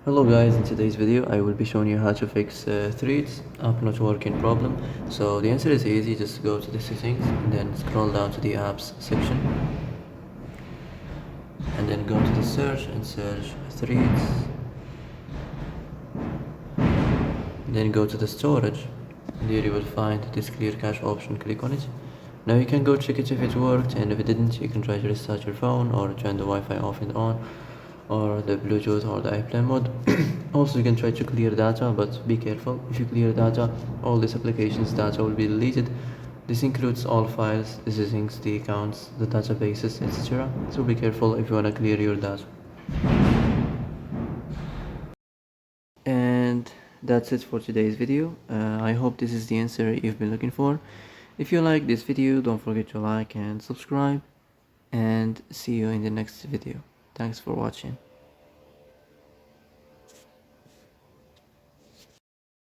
Hello guys, in today's video I will be showing you how to fix Threads app not working problem. So the answer is easy, just go to the settings and then scroll down to the apps section and then go to the search and search Threads, then go to the storage and here you will find this clear cache option. Click on it. Now you can go check it if it worked, and if it didn't you can try to restart your phone or turn the Wi-Fi off and on, or the Bluetooth or the airplane mode. Also you can try to clear data, but be careful. If you clear data, all these applications data will be deleted. This includes all files, the settings, the accounts, the databases, etc. So be careful if you want to clear your data. And that's it for today's video. I hope this is the answer you've been looking for. If you like this video, don't forget to like and subscribe, and see you in the next video. Thanks for watching.